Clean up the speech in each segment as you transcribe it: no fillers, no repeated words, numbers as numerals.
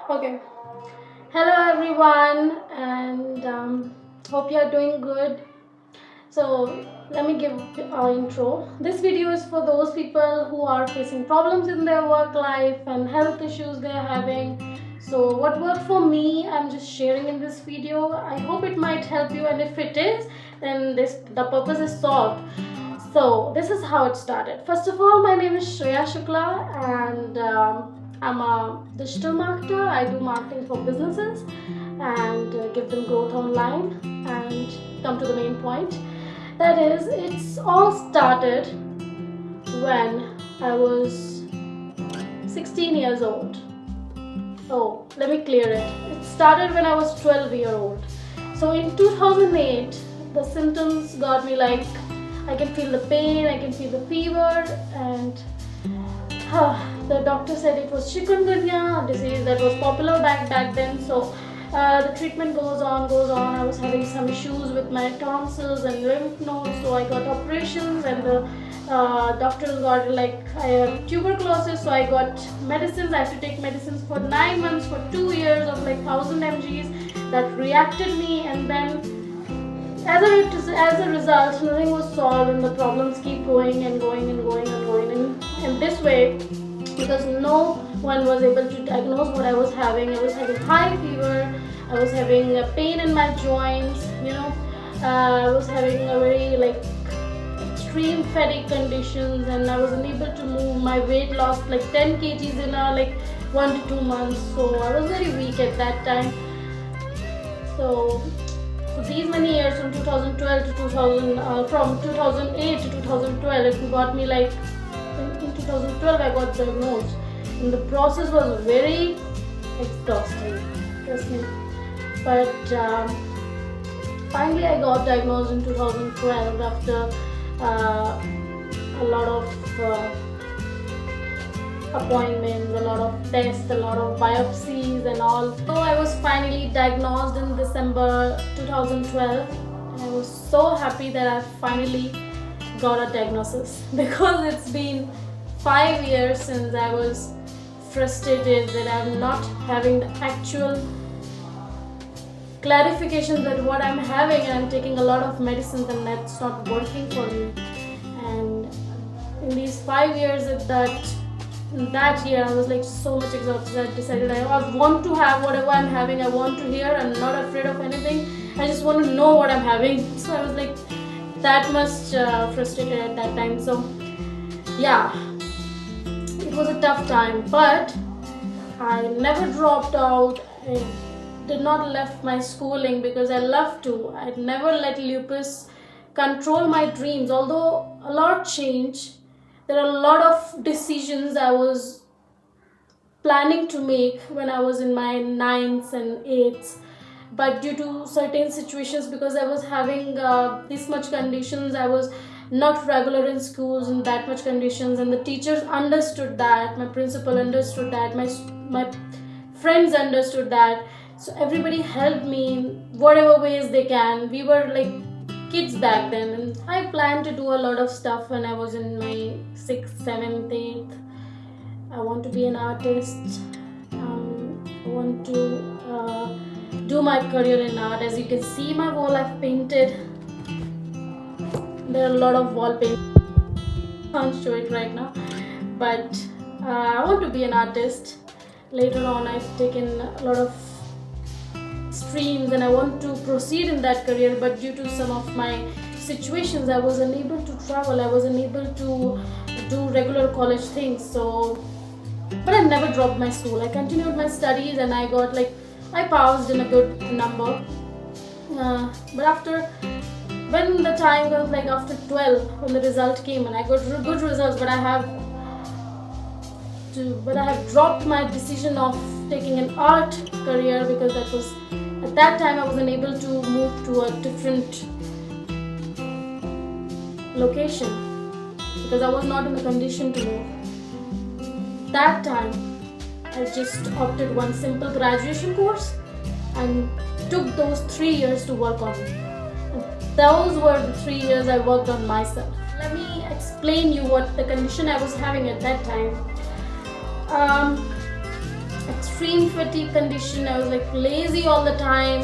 Okay. Hello everyone, and hope you are doing good. So let me give our intro. This video is for those people who are facing problems in their work life and health issues they are having. So what worked for me, I'm just sharing in this video. I hope it might help you, and if it is, then the purpose is solved. So this is how it started. First of all, my name is Shreya Shukla, and I'm a digital marketer. I do marketing for businesses and give them growth online. And come to the main point. That is, it's all started when I was 16 years old. Oh, let me clear it. It started when I was 12-year old. So in 2008, the symptoms got me like I can feel the pain, I can feel the fever, and the doctor said it was chikungunya, a disease that was popular back then. So the treatment goes on. I was having some issues with my tonsils and lymph nodes, so I got operations, and the doctors got like I have tuberculosis, so I got medicines. I have to take medicines for 9 months, for 2 years of like 1000 mgs. That reacted me, and then as a result, nothing was solved, and the problems keep going and going and going and going. And this way, because no one was able to diagnose what I was having. I was having high fever, I was having pain in my joints, I was having a very like extreme fatigue conditions, and I was unable to move. My weight lost like 10 kgs in like 1 to 2 months, so I was very weak at that time. So these many years, from 2012 to 2008 to 2012, it got me like in 2012 I got diagnosed, and the process was very exhausting, trust me. But finally I got diagnosed in 2012 after a lot of appointments, a lot of tests, a lot of biopsies and all. So I was finally diagnosed in December 2012, and I was so happy that I finally got a diagnosis because it's been 5 years since I was frustrated that I'm not having the actual clarification that what I'm having, and I'm taking a lot of medicines and that's not working for me. And in these 5 years that year I was like so much exhausted. I decided I want to have whatever I'm having. I want to hear. I'm not afraid of anything. I just want to know what I'm having. So I was like that much frustrated at that time. So yeah, it was a tough time, but I never dropped out. I did not left my schooling because I love to. I never let lupus control my dreams. Although a lot changed, there are a lot of decisions I was planning to make when I was in my 9th and 8th, but due to certain situations, because I was having this much conditions, I was not regular in schools in that much conditions, and the teachers understood that, my principal understood that, my friends understood that, so everybody helped me in whatever ways they can. We were like kids back then, and I planned to do a lot of stuff when I was in my 6th, 7th, 8th. I want to be an artist. I want to do my career in art. As you can see, my wall I've painted. There are a lot of wall paint. I can't show it right now, but I want to be an artist. Later on, I've taken a lot of streams and I want to proceed in that career, but due to some of my situations I was unable to travel, I was unable to do regular college things. So but I never dropped my school. I continued my studies, and I passed in a good number, but after when the time was like after 12, when the result came and I got good results, but I have dropped my decision of taking an art career because that was at that time I was unable to move to a different location because I was not in the condition to move. That time I just opted one simple graduation course and took those 3 years to work on it. And those were the 3 years I worked on myself. Let me explain you what the condition I was having at that time. extreme fatigue condition. I was like lazy all the time,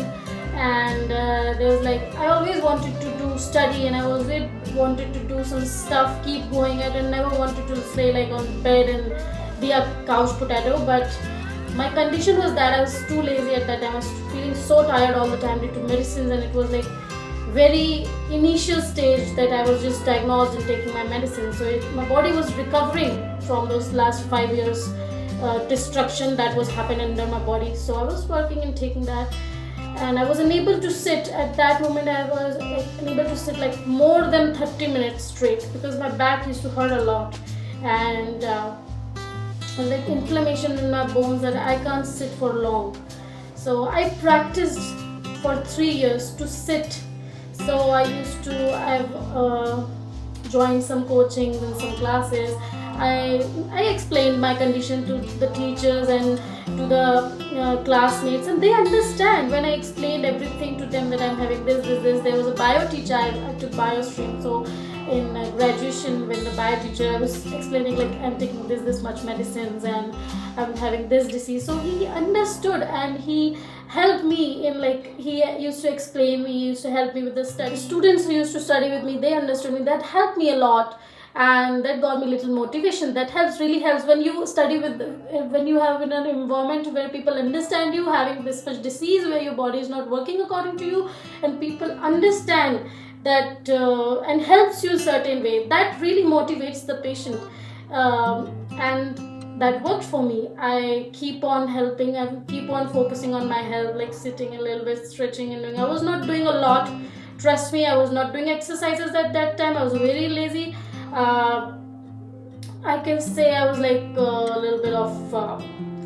and there was like I always wanted to do study, and I always wanted to do some stuff, keep going at, and never wanted to stay like on bed and be a couch potato. But my condition was that I was too lazy at that time. I was feeling so tired all the time due to medicines, and it was like very initial stage that I was just diagnosed and taking my medicine. So my body was recovering from those last 5 years destruction that was happening under my body. So I was working and taking that, and I was unable to sit at that moment. I was unable to sit like more than 30 minutes straight because my back used to hurt a lot, and like inflammation in my bones that I can't sit for long. So I practiced for 3 years to sit. So I've joined some coachings and some classes. I explained my condition to the teachers and to the classmates, and they understand when I explained everything to them that I'm having this. There was a bio teacher, I took bio stream. So in graduation, when the bio teacher, I was explaining like I'm taking this much medicines and I'm having this disease. So he understood, and he helped me in like, he used to explain me, he used to help me with the study. Students who used to study with me, they understood me. That helped me a lot, and that got me little motivation. That really helps when you study with, when you have in an environment where people understand you having this much disease, where your body is not working according to you, and people understand that and helps you a certain way. That really motivates the patient, and that worked for me. I keep on helping, I keep on focusing on my health, like sitting a little bit, stretching and doing. I was not doing a lot, trust me. I was not doing exercises at that time. I was very lazy. I can say I was like a little bit of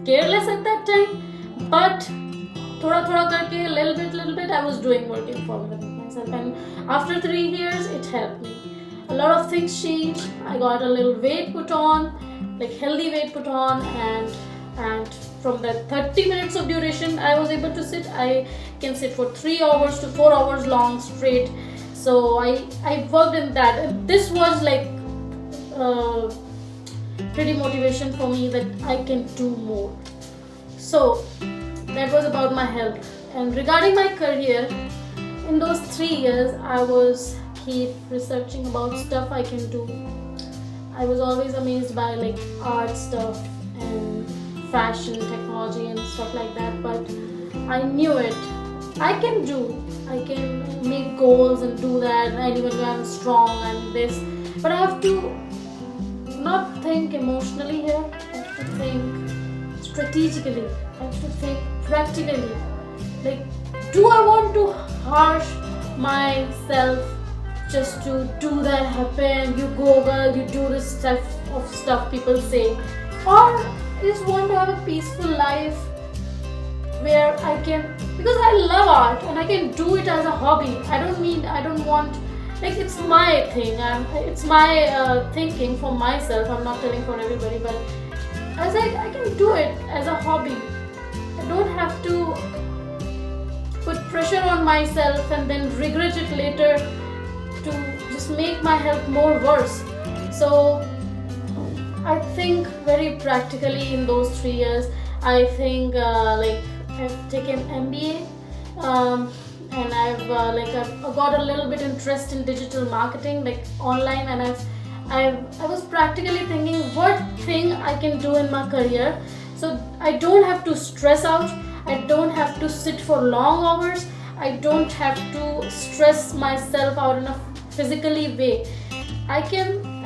careless at that time, but thoda karke, little bit I was doing, working for myself. And after 3 years it helped me. A lot of things changed. I got a little weight put on, like healthy weight put on, and from that 30 minutes of duration I was able to sit, I can sit for 3 hours to 4 hours long straight. So I worked in that, and this was like pretty motivation for me that I can do more. So that was about my health. And regarding my career, in those 3 years I was keep researching about stuff I can do. I was always amazed by like art stuff and fashion, technology and stuff like that, but I knew it. I can make goals and do that, and even though I'm strong and this, but I have to not think emotionally here. I have to think strategically. I have to think practically. Like, do I want to harsh myself just to do that happen? You go girl, you do this type of stuff people say, or I just want to have a peaceful life where I can, because I love art and I can do it as a hobby. I don't want, like, it's my thing, it's my thinking for myself. I'm not telling for everybody, but as I can do it as a hobby. I don't have to put pressure on myself and then regret it later to just make my health more worse. So I think very practically in those 3 years. I think like I've taken MBA, and I've got a little bit interest in digital marketing, like online, and I was practically thinking what thing I can do in my career, so I don't have to stress out. I don't have to sit for long hours. I don't have to stress myself out in a physically way. I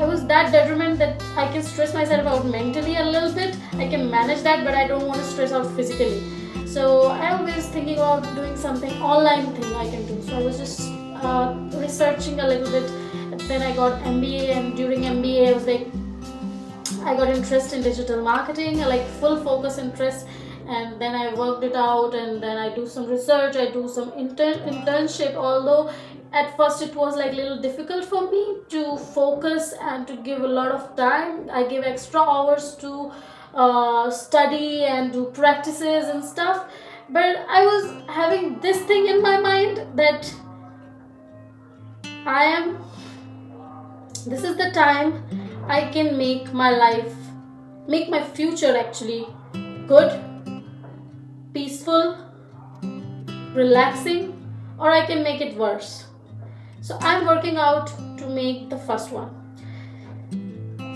was that determined that I can stress myself out mentally a little bit. I can manage that, but I don't want to stress out physically. So I always thinking about doing something online thing I can do. So I was just researching a little bit. Then I got MBA, and during MBA I was like, I got interest in digital marketing, like full focus interest. And then I worked it out, and then I do some research, I do some internship, although at first it was like a little difficult for me to focus and to give a lot of time. I gave extra hours to study and do practices and stuff, but I was having this thing in my mind that this is the time I can make my life, make my future actually good, relaxing, or I can make it worse. So I'm working out to make the first one.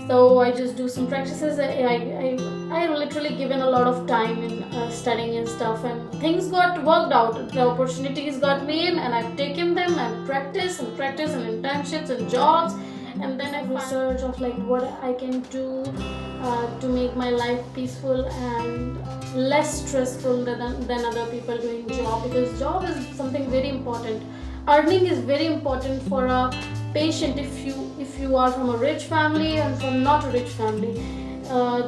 So I just do some practices. I literally given a lot of time in studying and stuff, and things got worked out. The opportunities got made, and I've taken them and practice and internships and jobs, and then I research of like what I can do to make my life peaceful and less stressful than other people doing job, because job is something very important. Earning is very important for a patient if you are from a rich family and from not a rich family.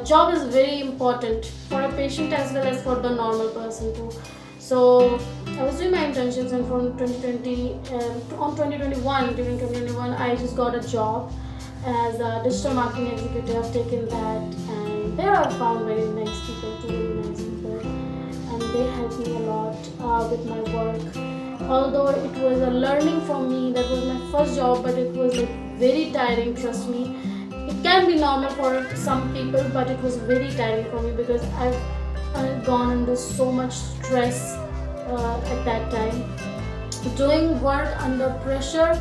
Job is very important for a patient as well as for the normal person too. So I was doing my internships, and from 2020 on 2021, during 2021 I just got a job as a digital marketing executive. I've taken that, and there I found very nice people, two very nice people, and they helped me a lot with my work. Although it was a learning for me, that was my first job, but it was like very tiring, trust me. It can be normal for some people, but it was very tiring for me because I've gone under so much stress at that time. Doing work under pressure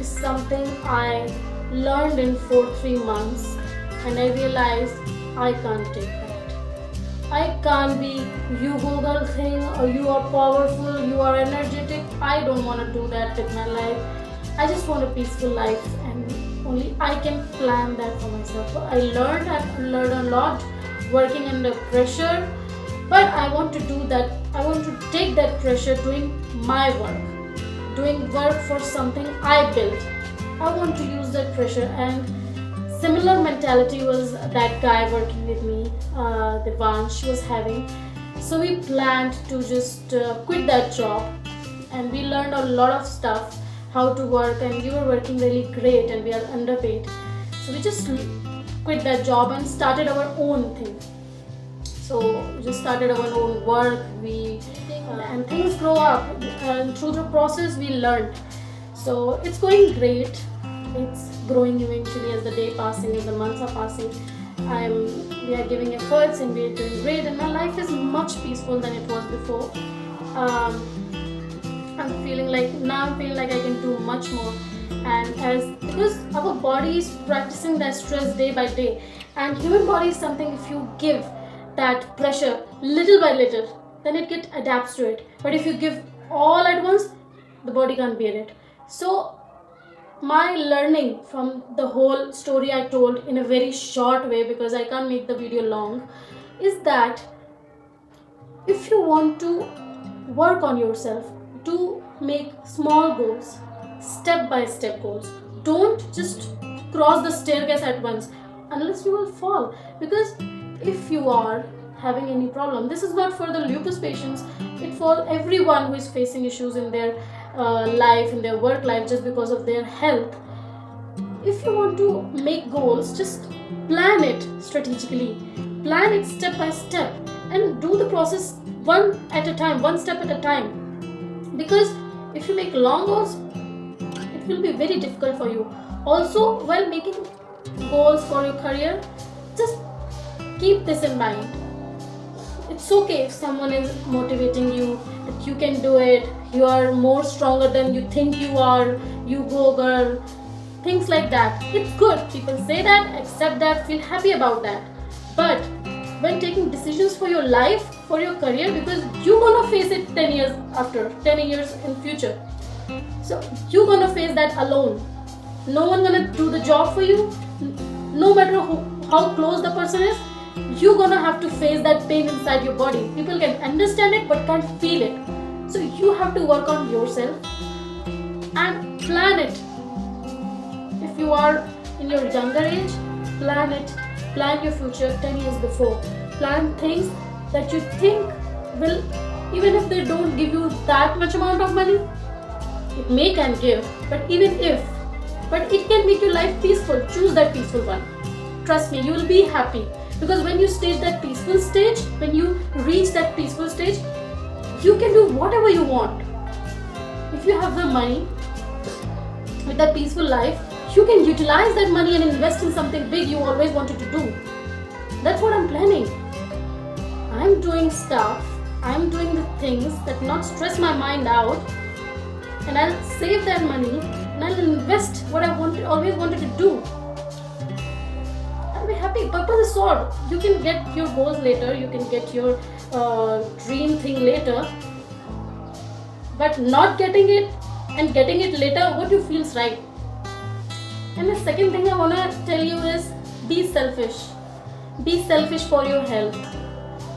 is something I learned in 3 months, and I realized I can't take that. I can't be you Google thing, or you are powerful, you are energetic. I don't want to do that with my life. I just want a peaceful life, and only I can plan that for myself. So I learned a lot working under pressure, but I want to do that. I want to take that pressure doing my work, doing work for something I built. I want to use that pressure, and similar mentality was that guy working with me, Devansh, was having. So we planned to just quit that job, and we learned a lot of stuff, how to work, and we were working really great, and we are underpaid. So we just quit that job and started our own thing. So we just started our own work. And things grow up, and through the process we learned. So it's going great. It's growing eventually as the day passing, as the months are passing. We are giving efforts, and we are doing great, and my life is much peaceful than it was before. I'm feeling like I can do much more, and because our body is practicing that stress day by day, and human body is something, if you give that pressure little by little, then it adapts to it. But if you give all at once, the body can't bear it. So my learning from the whole story I told in a very short way, because I can't make the video long, is that if you want to work on yourself, do make small goals, step by step goals. Don't just cross the staircase at once, unless you will fall. Because if you are having any problem, this is not for the lupus patients, it's for everyone who is facing issues in their life, in their work life, just because of their health. If you want to make goals, just plan it strategically, plan it step by step, and do the process one step at a time. Because if you make long goals, it will be very difficult for you. Also, while making goals for your career, just keep this in mind. It's okay if someone is motivating you that you can do it, you are more stronger than you think you are, you go girl, things like that. It's good. People say that, accept that, feel happy about that. But when taking decisions for your life, for your career, because you're gonna face it 10 years after, 10 years in future. So you're gonna face that alone. No one gonna do the job for you. No matter how close the person is, you're gonna have to face that pain inside your body. People can understand it but can't feel it. So you have to work on yourself and plan it. If you are in your younger age, plan it. Plan your future 10 years before. Plan things that you think will, even if they don't give you that much amount of money, it may can give, but it can make your life peaceful. Choose that peaceful one. Trust me, you will be happy. Because when you reach that peaceful stage, you can do whatever you want. If you have the money with that peaceful life, you can utilize that money and invest in something big you always wanted to do. That's what I'm planning. I'm doing stuff I'm doing the things that not stress my mind out, and I'll save that money and I'll invest what I always wanted to do. I'll be happy. Purpose is solved. You can get your goals later, you can get your dream thing later, but not getting it and getting it later, what you feels right. And the second thing I want to tell you is be selfish. Be selfish for your health,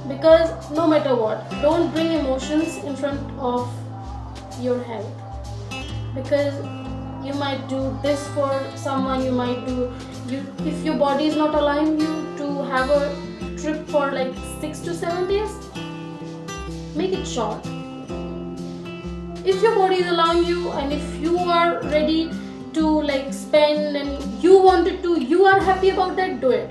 because no matter what, don't bring emotions in front of your health, because you might do this for someone, if your body is not allowing you to have a trip for like 6 to 7 days, make it short. If your body is allowing you, and if you are ready to like spend and you wanted to, you are happy about that, do it.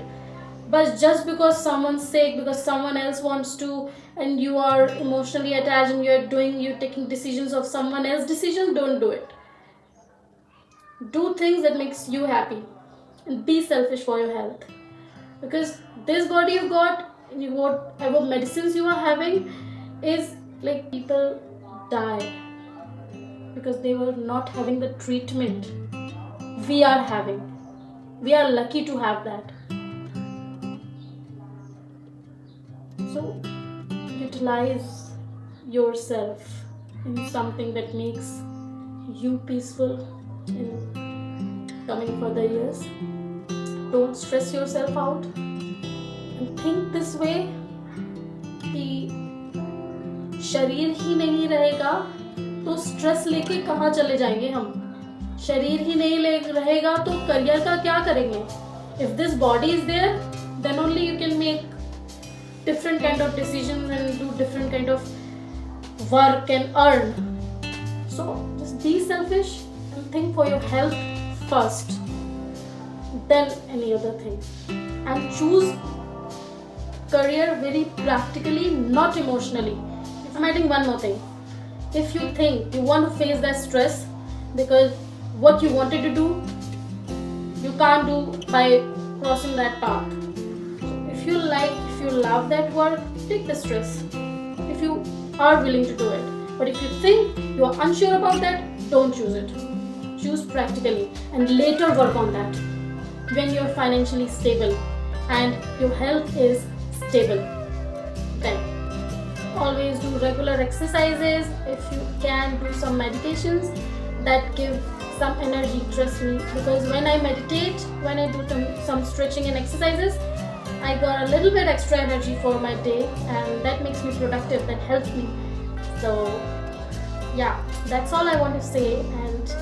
But just because someone's sick, because someone else wants to, and you are emotionally attached and you're taking decisions of someone else's decisions, don't do it. Do things that makes you happy, and be selfish for your health, because this body you got and whatever medicines you are having is like people died because they were not having the treatment we are having. We are lucky to have that. So utilize yourself in something that makes you peaceful in coming further years. Don't stress yourself out, and think this way कि शरीर ही नहीं रहेगा तो stress लेके कहाँ चले जाएंगे हम. शरीर ही नहीं रहेगा तो करियर का क्या करेंगे. If this body is there, then only you can make different kind of decisions and do different kind of work and earn. So just be selfish and think for your health first, then any other thing, and choose career very practically, not emotionally. I'm adding one more thing. If you think you want to face that stress because what you wanted to do you can't do by crossing that path, if you love that work, take the stress if you are willing to do it. But if you think you are unsure about that, don't choose it. Choose practically and later work on that when you're financially stable and your health is stable. Then always do regular exercises. If you can, do some meditations that give some energy. Trust me, because when I meditate, when I do some stretching and exercises, I got a little bit extra energy for my day, and that makes me productive, that helps me. So yeah, that's all I want to say, and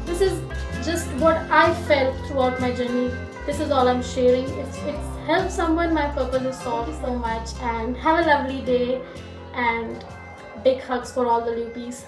this is just what I felt throughout my journey. This is all I'm sharing. If it helps someone, my purpose is solved. Thank you so much, and have a lovely day, and big hugs for all the Lupis.